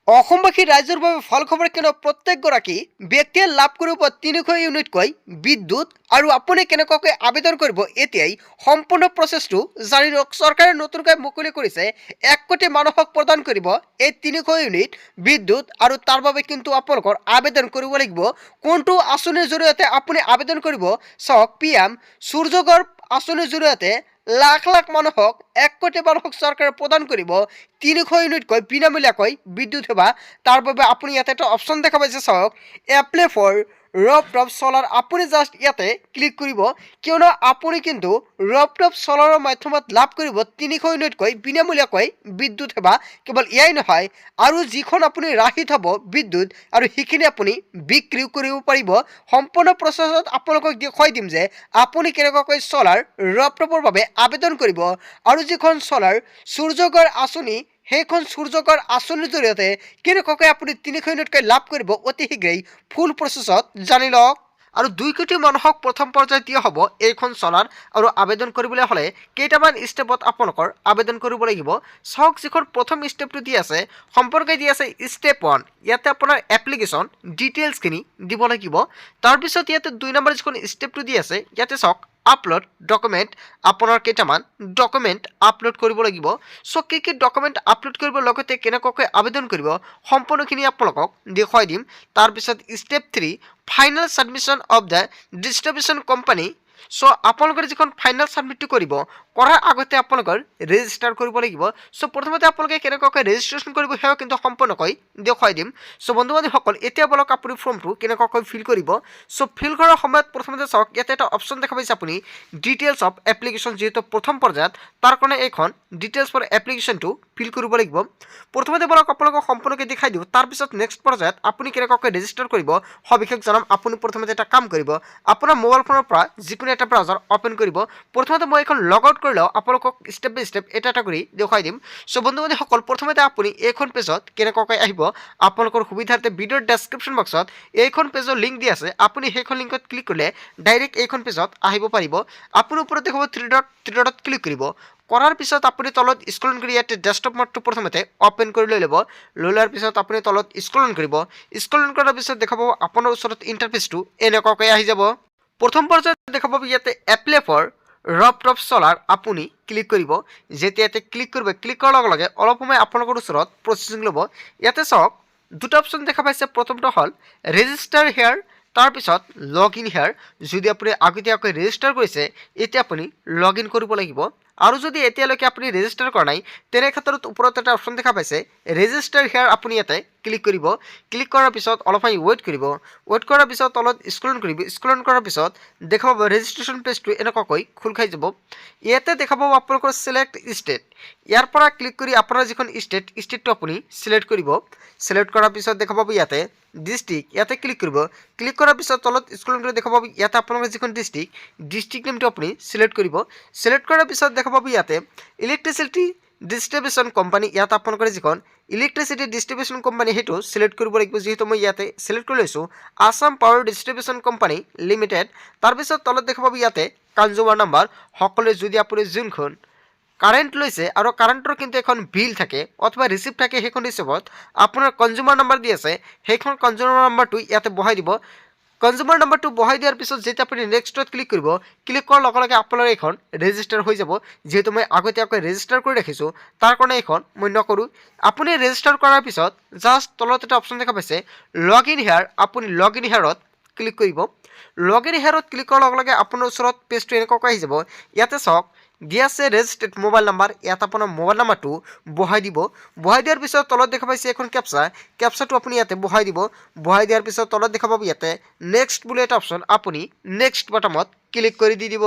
অসমবাসী ৰাইজৰ বাবে ভাল খবৰ কিয়নো প্ৰত্যেকগৰাকী ব্যক্তিয়ে লাভ কৰিব 300 ইউনিটকৈ বিদ্যুৎ আৰু আপুনি কেনেকুৱাকৈ আবেদন কৰিব এতিয়াই সম্পূৰ্ণ প্ৰচেছটো জানি লওক। চৰকাৰে নতুনকৈ মুকলি কৰিছে 1 কোটি মানুহক প্ৰদান কৰিব এই 300 ইউনিট বিদ্যুৎ আৰু তাৰ বাবে কিন্তু আপোনালোকৰ আবেদন কৰিব লাগিব। কোনটো আঁচনিৰ জৰিয়তে আপুনি আবেদন কৰিব চাওক, PM সূৰ্যঘৰ আঁচনিৰ জৰিয়তে লাখ লাখ মানুহক 1 কোটি মানুহক চৰকাৰে প্ৰদান কৰিব 300 ইউনিটকৈ বিনামূলীয়াকৈ বিদ্যুৎ সেৱা। তাৰ বাবে আপুনি ইয়াতে এটা অপশ্যন দেখা পাইছে চাওক, এপ্লাই ফৰ ৰফটপ চলাৰ। আপুনি জাষ্ট ইয়াতে ক্লিক কৰিব কিয়নো আপুনি কিন্তু ৰফটপ চলাৰৰ মাধ্যমত লাভ কৰিব 300 ইউনিটকৈ বিনামূলীয়াকৈ বিদ্যুৎ সেৱা। কেৱল এয়াই নহয়, আৰু যিখন আপুনি ৰাহি থ'ব বিদ্যুৎ আৰু সেইখিনি আপুনি বিক্ৰী কৰিব পাৰিব। সম্পূৰ্ণ প্ৰচেছত আপোনালোকক দেখুৱাই দিম যে আপুনি কেনেকুৱাকৈ চলাৰ ৰফটপৰ বাবে আবেদন কৰিব আৰু যিখন চলাৰ সূৰ্যঘৰ আঁচনি সেইখন সূৰ্যঘৰ আঁচনিৰ জৰিয়তে কেনেকুৱাকৈ আপুনি 300 ইউনিটকৈ লাভ কৰিব অতি শীঘ্ৰেই ফুল প্ৰচেছত জানি লওক। আৰু 2 কোটি মানুহক প্ৰথম পৰ্যায়ত দিয়া হ'ব এইখন চলাৰ। আৰু আবেদন কৰিবলৈ হ'লে কেইটামান ষ্টেপত আপোনালোকৰ আবেদন কৰিব লাগিব। চাওক, যিখন প্ৰথম ষ্টেপটো দি আছে সম্পৰ্কে দি আছে ষ্টেপ 1। ইয়াতে আপোনাৰ এপ্লিকেশ্যন ডিটেইলছখিনি দিব লাগিব। তাৰপিছত ইয়াতে 2 নম্বৰ যিখন ষ্টেপটো দি আছে ইয়াতে চাওক আপলোড ডকুমেণ্ট। আপোনাৰ কেইটামান ডকুমেণ্ট আপলোড কৰিব লাগিব। চ' কি ডকুমেণ্ট আপলোড কৰিব, লগতে কেনেকুৱাকৈ আবেদন কৰিব সম্পূৰ্ণখিনি আপোনালোকক দেখুৱাই দিম। তাৰপিছত step 3 final submission of the distribution company. So' আপোনালোকে যিখন ফাইনেল ছাবমিটটো কৰিব কৰাৰ আগতে আপোনালোকৰ ৰেজিষ্টাৰ কৰিব লাগিব। চ' প্ৰথমতে আপোনালোকে কেনেকুৱাকৈ ৰেজিষ্ট্ৰেশ্যন কৰিব সেয়াও কিন্তু সম্পূৰ্ণকৈ দেখুৱাই দিম। চ' বন্ধু বান্ধৱীসকল, এতিয়া বলক আপুনি ফৰ্মটো কেনেকুৱাকৈ ফিল কৰিব। চ' ফিল কৰাৰ সময়ত প্ৰথমতে চাওক, ইয়াতে এটা অপশ্যন দেখা পাইছে আপুনি ডিটেইলছ অফ এপ্লিকেশ্যন। যিহেতু প্ৰথম পৰ্যায়ত তাৰ কাৰণে এইখন ডিটেইলছ ফৰ এপ্লিকেশ্যনটো ফিল কৰিব লাগিব। প্ৰথমতে বলক আপোনালোকক সম্পূৰ্ণকৈ দেখাই দিওঁ। তাৰপিছত নেক্সট পৰ্যায়ত আপুনি কেনেকুৱাকৈ ৰেজিষ্টাৰ কৰিব সবিশেষ জনাম। আপুনি প্ৰথমতে এটা কাম কৰিব, আপোনাৰ মোবাইল ফোনৰ পৰা যিকোনো এটা ব্ৰাউজাৰ অ'পেন কৰিব। প্ৰথমতে মই এইখন লগ আউট কৰি লওঁ, আপোনালোকক ষ্টেপ বাই ষ্টেপ এটা এটা কৰি দেখুৱাই দিম। চ' বন্ধু বান্ধৱীসকল, প্ৰথমতে আপুনি এইখন পেজত কেনেকুৱাকৈ আহিব আপোনালোকৰ সুবিধাৰ্থে ভিডিঅ'ৰ ডেছক্ৰিপশ্যন বক্সত এইখন পেজৰ লিংক দি আছে। আপুনি সেইখন লিংকত ক্লিক কৰিলে ডাইৰেক্ট এইখন পেজত আহিব পাৰিব। আপুনি ওপৰত দেখাব থ্ৰী ডটত ক্লিক কৰিব। কৰাৰ পিছত আপুনি তলত স্ক্ৰল কৰি ইয়াতে ডেস্কটপ মোডটো প্ৰথমতে অ'পেন কৰি লৈ ল'ব। লৈ লোৱাৰ পিছত আপুনি তলত স্ক্ৰল কৰিব। স্ক্ৰল কৰাৰ পিছত দেখা পাব আপোনাৰ ওচৰত ইণ্টাৰফেচটো এনেকুৱাকৈ আহি যাব। প্ৰথম পৰ্যায়ত দেখা পাব ইয়াতে এপ্লাই ফৰ ৰফটপ চলাৰ আপুনি ক্লিক কৰিব। যেতিয়া ইয়াতে ক্লিক কৰিব, ক্লিক কৰাৰ লগে লগে অলপ সময় আপোনালোকৰ ওচৰত প্ৰচেছিং ল'ব। ইয়াতে চাওক দুটা অপশ্যন দেখা পাইছে। প্ৰথমটো হ'ল ৰেজিষ্টাৰ হেয়াৰ, তাৰপিছত লগ ইন হেয়াৰ। যদি আপুনি আগতীয়াকৈ ৰেজিষ্টাৰ কৰিছে এতিয়া আপুনি লগ ইন কৰিব লাগিব। আৰু যদি এতিয়ালৈকে আপুনি ৰেজিষ্টাৰ কৰা নাই তেনে ক্ষেত্ৰত ওপৰত এটা অপশ্যন দেখা পাইছে ৰেজিষ্টাৰ হেয়াৰ। আপুনি ইয়াতে ক্লিক কৰিব। ক্লিক কৰাৰ পিছত অলপ সময় ৱেইট কৰিব। ৱেইট কৰাৰ পিছত তলত স্ক্ৰল কৰিব। স্ক্ৰল কৰাৰ পিছত দেখা পাব ৰেজিষ্ট্ৰেশ্যন পেজটো এনেকুৱাকৈ খোল খাই যাব। ইয়াতে দেখা পাব আপোনালোকৰ চিলেক্ট ষ্টেট। ইয়াৰ পৰা ক্লিক কৰি আপোনাৰ যিখন ষ্টেটটো আপুনি চিলেক্ট কৰিব। চিলেক্ট কৰাৰ পিছত দেখা পাব ইয়াতে ডিষ্ট্ৰিক্ট, ইয়াতে ক্লিক কৰিব। ক্লিক কৰাৰ পিছত তলত স্ক্ৰল কৰি দেখা পাব ইয়াতে আপোনালোকৰ যিখন ডিষ্ট্ৰিক্ট নেমটো আপুনি চিলেক্ট কৰিব। চিলেক্ট কৰাৰ পিছত দেখা পাব ইয়াতে ইলেক্ট্ৰিচিটি ডিষ্ট্ৰিবিউশ্যন কোম্পানী। ইয়াত আপোনালোকৰ যিখন ইলেক্ট্ৰিচিটি ডিষ্ট্ৰিবিউশ্যন কোম্পানী সেইটো চিলেক্ট কৰিব লাগিব। যিহেতু মই ইয়াতে চিলেক্ট কৰি লৈছোঁ Assam power distribution company limited. তাৰপিছত তলত দেখা পাব ইয়াতে কনজিউমাৰ নাম্বাৰ। সকলোৱে যদি আপুনি যোনখন কাৰেণ্ট লৈছে আৰু কাৰেণ্টৰ কিন্তু এখন বিল থাকে অথবা ৰিচিপ্ট থাকে, সেইখন ৰিচিপ্টত আপোনাৰ কনজিউমাৰ নাম্বাৰ দি আছে, সেইখন কনজিউমাৰ নাম্বাৰটো ইয়াতে বহাই দিব। কনজিউমাৰ নাম্বাৰটো বহাই দিয়াৰ পিছত যেতিয়া আপুনি নেক্সটত ক্লিক কৰিব, ক্লিক কৰাৰ লগে লগে আপোনাৰ এইখন ৰেজিষ্টাৰ হৈ যাব। যিহেতু মই আগতীয়াকৈ ৰেজিষ্টাৰ কৰি ৰাখিছোঁ তাৰ কাৰণে এইখন মই নকৰোঁ। আপুনি ৰেজিষ্টাৰ কৰাৰ পিছত জাষ্ট তলত এটা অপশ্যন দেখা পাইছে লগ ইন হেয়াৰ। আপুনি লগ ইন হেয়াৰত ক্লিক কৰিব। লগ ইন হেয়াৰত ক্লিক কৰাৰ লগে লগে আপোনাৰ ওচৰত পেজটো এনেকুৱাকৈ আহি যাব। ইয়াতে চাওক দি আছে ৰেজিষ্টাৰ্ড মোবাইল নাম্বাৰ। ইয়াত আপোনাৰ মোবাইল নাম্বাৰটো বহাই দিব। বহাই দিয়াৰ পিছত তলত দেখা পাইছে এখন কেপচাটো আপুনি ইয়াতে বহাই দিব। বহাই দিয়াৰ পিছত তলত দেখা পাব ইয়াতে নেক্সট বুলি এটা অপশ্যন, আপুনি নেক্সট বাটনত ক্লিক কৰি দি দিব।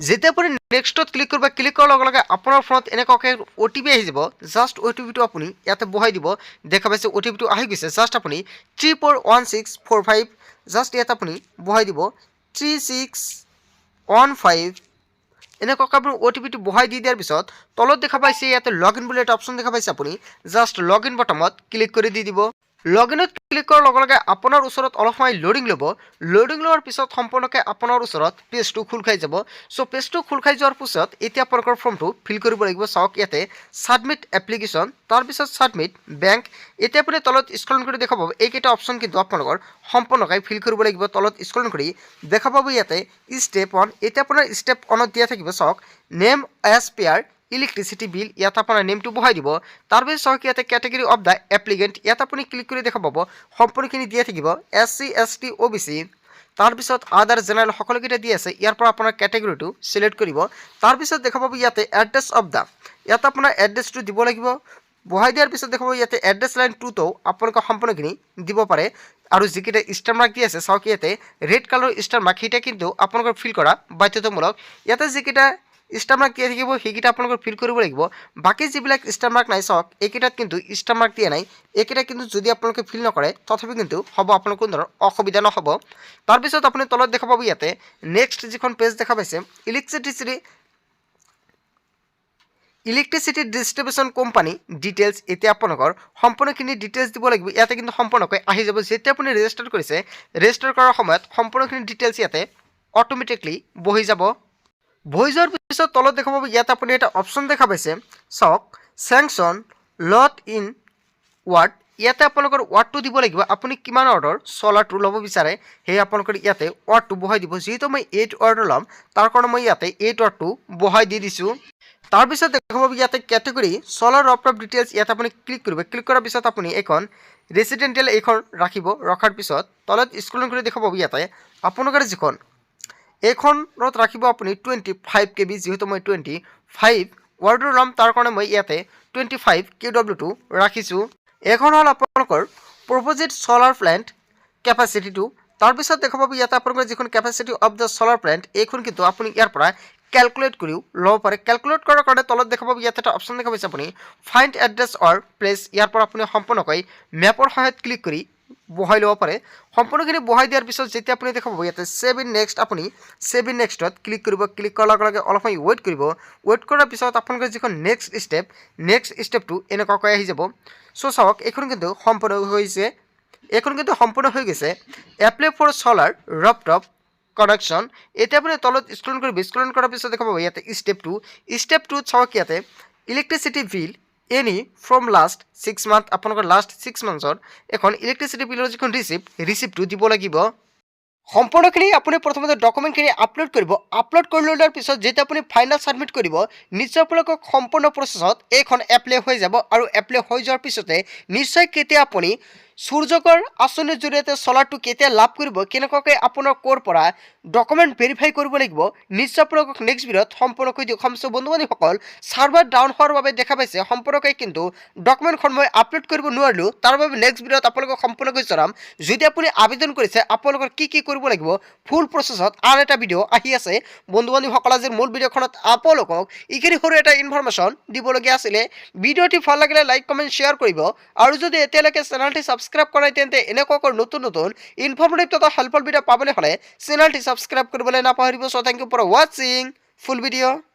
যেতিয়া আপুনি নেক্সটত ক্লিক কৰিব, ক্লিক কৰাৰ লগে লগে আপোনাৰ ফোনত এনেকুৱাকৈ OTP আহি যাব। জাষ্ট OTPটো আপুনি ইয়াতে বহাই দিব। দেখা পাইছে OTPটো আহি গৈছে। জাষ্ট আপুনি 341645 জাষ্ট ইয়াত আপুনি বহাই দিব 3615। এনেকুৱাকৈ আপুনি OTPটো বহাই দি দিয়াৰ পিছত তলত দেখা পাইছে ইয়াতে লগ ইন বুলি এটা অপশ্যন দেখা পাইছে। আপুনি জাষ্ট লগ ইন বটনত ক্লিক কৰি দি দিব। লগ ইনত ক্লিক কৰাৰ লগে লগে আপোনাৰ ওচৰত অলপ সময় লোডিং ল'ব। লোডিং লোৱাৰ পিছত সম্পূৰ্ণকৈ আপোনাৰ ওচৰত পেজটো খোল খাই যাব। চ' পেজটো খোল খাই যোৱাৰ পিছত এতিয়া আপোনালোকৰ ফৰ্মটো ফিল কৰিব লাগিব। চাওক ইয়াতে ছাবমিট এপ্লিকেশ্যন, তাৰপিছত ছাবমিট বেংক। এতিয়া আপুনি তলত স্ক্ৰল কৰি দেখা পাব এইকেইটা অপশ্যন কিন্তু আপোনালোকৰ সম্পূৰ্ণকৈ ফিল কৰিব লাগিব। তলত স্ক্ৰল কৰি দেখা পাব ইয়াতে ষ্টেপ 1। এতিয়া আপোনাৰ ষ্টেপ 1ত দিয়া থাকিব চাওক name as per electricity bill. ইয়াত আপোনাৰ নেমটো বহাই দিব। তাৰপিছত চাওক ইয়াতে কেটেগৰী অফ দ্য এপ্লিকেণ্ট, ইয়াত আপুনি ক্লিক কৰি দেখা পাব সম্পূৰ্ণখিনি দিয়া থাকিব SC ST OBC। তাৰপিছত আদাৰ জেনেৰেল সকলোকেইটা দি আছে। ইয়াৰ পৰা আপোনাৰ কেটেগৰীটো চিলেক্ট কৰিব। তাৰপিছত দেখা পাব ইয়াতে এড্ৰেছ অফ দ্য, ইয়াত আপোনাৰ এড্ৰেছটো দিব লাগিব। বহাই দিয়াৰ পিছত দেখা পাব ইয়াতে এড্ৰেছ লাইন 2তো আপোনালোকে সম্পূৰ্ণখিনি দিব পাৰে। আৰু যিকেইটা ষ্টাৰ মাৰ্ক দি আছে চাওক ইয়াতে ৰেড কালাৰৰ ষ্টাৰ মাৰ্ক, সেইটা কিন্তু আপোনালোকৰ ফিল কৰা বাধ্যতামূলক। ইয়াতে যিকেইটা ষ্টাৰ মাৰ্ক দিয়া থাকিব সেইকেইটা আপোনালোকৰ ফিল কৰিব লাগিব। বাকী যিবিলাক ষ্টাৰ মাৰ্ক নাই চাওক এইকেইটাত কিন্তু ষ্টাৰ মাৰ্ক দিয়া নাই। এইকেইটা কিন্তু যদি আপোনালোকে ফিল নকৰে তথাপি কিন্তু হ'ব, আপোনালোকৰ কোনো ধৰণৰ অসুবিধা নহ'ব। তাৰপিছত আপুনি তলত দেখা পাব ইয়াতে নেক্সট যিখন পেজ দেখা পাইছে ইলেক্ট্ৰিচিটি ডিষ্ট্ৰিবিউশ্যন কোম্পানী ডিটেইলছ। এতিয়া আপোনালোকৰ সম্পূৰ্ণখিনি ডিটেইলছ দিব লাগিব। ইয়াতে কিন্তু সম্পূৰ্ণকৈ আহি যাব। যেতিয়া আপুনি ৰেজিষ্টাৰ কৰিছে, ৰেজিষ্টাৰ কৰাৰ সময়ত সম্পূৰ্ণখিনি ডিটেইলছ ইয়াতে অট'মেটিকলি বহি যাব। বহি যোৱাৰ পিছত তলত দেখা পাব ইয়াত আপুনি এটা অপশ্যন দেখা পাইছে চাওক চেংচন লট ইন ৱাৰ্ড। ইয়াতে আপোনালোকৰ ৱাৰ্ডটো দিব লাগিব। আপুনি কিমান ৱাৰ্ডৰ চলাৰটো ল'ব বিচাৰে সেয়ে আপোনালোকৰ ইয়াতে ৱাৰ্ডটো বহাই দিব। যিহেতু মই 8 ৱাৰ্ডৰ ল'ম তাৰ কাৰণে মই ইয়াতে 8 ৱাৰ্ডটো বহাই দি দিছোঁ। তাৰপিছত দেখা পাব ইয়াতে কেটেগৰী চলাৰ ৰফটপ ডিটেইলছ, ইয়াত আপুনি ক্লিক কৰিব। ক্লিক কৰাৰ পিছত আপুনি এখন ৰেচিডেণ্টিয়েল এইখন ৰাখিব। ৰখাৰ পিছত তলত স্ক্ৰল কৰি দেখা পাব ইয়াতে আপোনালোকৰ যিখন এইখনত ৰাখিব আপুনি 25 KB। যিহেতু মই 25 ৱাৰ্ডৰ ল'ম তাৰ কাৰণে মই ইয়াতে 25 kW ৰাখিছোঁ। এইখন হ'ল আপোনালোকৰ প্ৰপ'জিড চলাৰ প্লেণ্ট কেপাচিটিটো। তাৰপিছত দেখা পাব ইয়াতে আপোনালোকৰ যিখন কেপাচিটি অফ দ্য চলাৰ প্লেণ্ট এইখন কিন্তু আপুনি ইয়াৰ পৰা কেলকুলেট কৰিও ল'ব পাৰে। কেলকুলেট কৰাৰ কাৰণে তলত দেখা পাব ইয়াতে এটা অপশ্যন দেখা পাইছে আপুনি ফাইণ্ড এড্ৰেছ অৰ প্লেচ। ইয়াৰ পৰা আপুনি সম্পূৰ্ণকৈ মেপৰ সহায়ত ক্লিক কৰি বহাই ল'ব পাৰে। সম্পূৰ্ণখিনি বহাই দিয়াৰ পিছত যেতিয়া আপুনি দেখা পাব ইয়াতে ছেভ ইন নেক্সট, আপুনি ছেভ ইন নেক্সটত ক্লিক কৰিব। ক্লিক কৰাৰ লগে লগে অলপ সময় ৱেইট কৰিব। ৱেইট কৰাৰ পিছত আপোনালোকৰ যিখন নেক্সট ষ্টেপটো এনেকুৱাকৈ আহি যাব। চ' চাওক এইখন কিন্তু সম্পূৰ্ণ হৈছে। এইখন কিন্তু সম্পূৰ্ণ হৈ গৈছে এপ্লাই ফৰ চলাৰ ৰফটপ কানেকশ্যন। এতিয়া আপুনি তলত স্ক্ৰল কৰিব। স্ক্ৰল কৰাৰ পিছত দেখা পাব ইয়াতে ষ্টেপ 2ত চাওক ইয়াতে electricity bill any from last 6 month. আপোনালোকৰ লাষ্ট 6 মান্থছৰ এখন ইলেক্ট্ৰিচিটি বিলৰ যিখন ৰিচিপ্টটো দিব লাগিব। সম্পূৰ্ণখিনি আপুনি প্ৰথমতে ডকুমেণ্টখিনি আপলোড কৰিব। আপলোড কৰি লোৱাৰ পিছত যেতিয়া আপুনি ফাইনেল ছাবমিট কৰিব নিশ্চয় আপোনালোকক সম্পূৰ্ণ প্ৰচেছত এইখন এপ্লাই হৈ যাব। আৰু এপ্লাই হৈ যোৱাৰ পিছতে নিশ্চয় কেতিয়া আপুনি সূৰ্যকৰ আঁচনিৰ জৰিয়তে চলাৰটো কেতিয়া লাভ কৰিব, কেনেকুৱাকৈ আপোনাৰ ক'ৰ পৰা ডকুমেণ্ট ভেৰিফাই কৰিব লাগিব নিশ্চয় আপোনালোকক নেক্সট ভিডিঅ'ত সম্পূৰ্ণকৈ দেখুৱাম। চ' বন্ধু বান্ধৱীসকল ছাৰ্ভাৰ ডাউন হোৱাৰ বাবে দেখা পাইছে সম্পূৰ্ণকৈ কিন্তু ডকুমেণ্টখন মই আপলোড কৰিব নোৱাৰিলোঁ। তাৰ বাবে নেক্সট ভিডিঅ'ত আপোনালোকক সম্পূৰ্ণকৈ জনাম। যদি আপুনি আবেদন কৰিছে আপোনালোকৰ কি কি কৰিব লাগিব ফুল প্ৰচেছত আন এটা ভিডিঅ' আহি আছে। বন্ধু বান্ধৱীসকল আজিৰ মূল ভিডিঅ'খনত আপোনালোকক এইখিনি সৰু এটা ইনফৰমেশ্যন দিবলগীয়া আছিলে। ভিডিঅ'টি ভাল লাগিলে লাইক কমেণ্ট শ্বেয়াৰ কৰিব। আৰু যদি এতিয়ালৈকে চেনেলটি ছাবস্ক্ৰাইব কৰা নাই তেন্তে এনেকুৱাকৈ নতুন ইনফৰমেটিভ তথা হেল্পফুল ভিডিঅ' পাবলৈ হ'লে চেনেলটি ছাবস্ক্ৰাইব কৰিবলৈ নাপাহৰিব। চ' থেংক ইউ ফৰ ৱাচিং ফুল ভিডিঅ'।